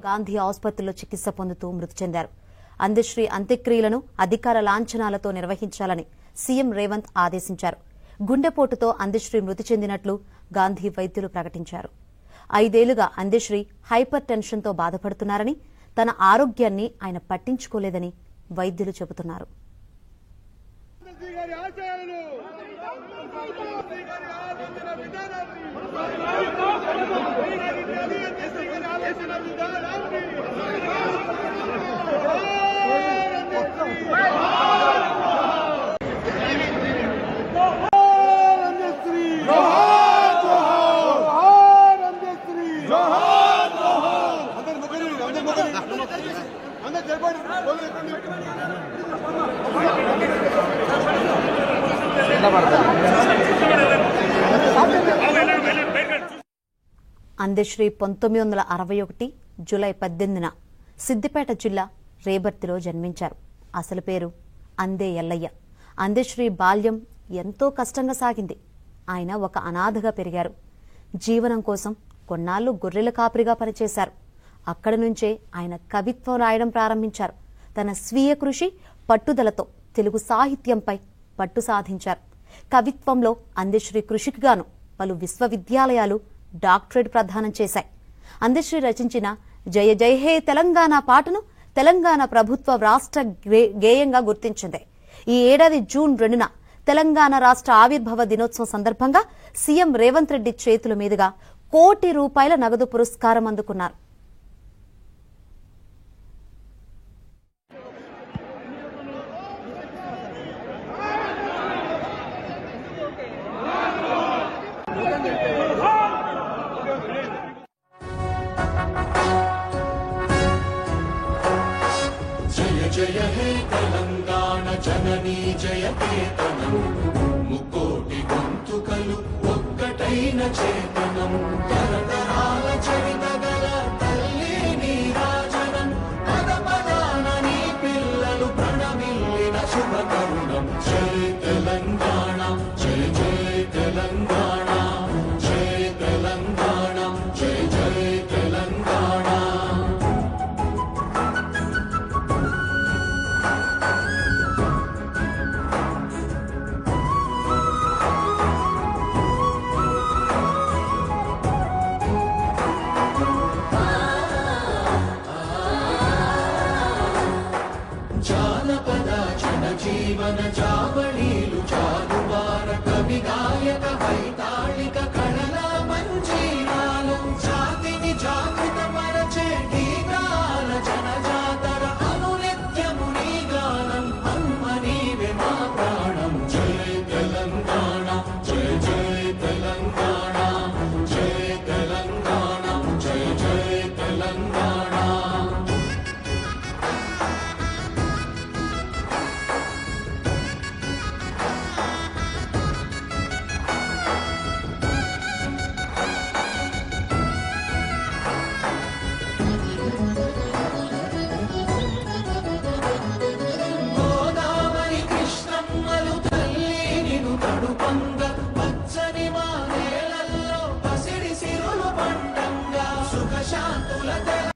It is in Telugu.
గాంధీ ఆసుపత్రిలో చికిత్స పొందుతూ మృతి చెందారు. అందశ్రీ అంత్యక్రియలను అధికార లాంఛనాలతో నిర్వహించాలని సీఎం రేవంత్ ఆదేశించారు. గుండెపోటుతో అందశ్రీ మృతి చెందినట్లు గాంధీ వైద్యులు ప్రకటించారు. 5 ఏళ్లుగా అందశ్రీ హైపర్ టెన్షన్తో బాధపడుతున్నారని, తన ఆరోగ్యాన్ని ఆయన పట్టించుకోలేదని వైద్యులు చెబుతున్నారు. అందశ్రీ 1961 జూలై 18న సిద్దిపేట జిల్లా రేబర్తిలో జన్మించారు. అసలు పేరు అందే ఎల్లయ్య. అందశ్రీ బాల్యం ఎంతో కష్టంగా సాగింది. ఆయన ఒక అనాథగా పెరిగారు. జీవనం కోసం కొన్నాళ్లు గొర్రెల కాపరిగా పనిచేశారు. అక్కడి నుంచే ఆయన కవిత్వం రాయడం ప్రారంభించారు. తన స్వీయ కృషి, పట్టుదలతో తెలుగు సాహిత్యంపై పట్టు సాధించారు. కవిత్వంలో అందశ్రీ కృషికి గాను పలు విశ్వవిద్యాలయాలు డాక్టరేట్ ప్రదానం చేశాయి. అందశ్రీ రచించిన జయ జయ హే తెలంగాణ పాటను తెలంగాణ ప్రభుత్వ రాష్ట్ర గేయంగా గుర్తించింది. ఈ ఏడాది జూన్ 2న తెలంగాణ రాష్ట్ర ఆవిర్భావ దినోత్సవం సందర్భంగా సీఎం రేవంత్ రెడ్డి చేతుల మీదుగా ₹1 కోటి నగదు పురస్కారం అందుకున్నారు. జయ హే తెలంగాణ జననీ జయ కేతనం ముకోటి గొంతుకలు ఒక్కటైన చేత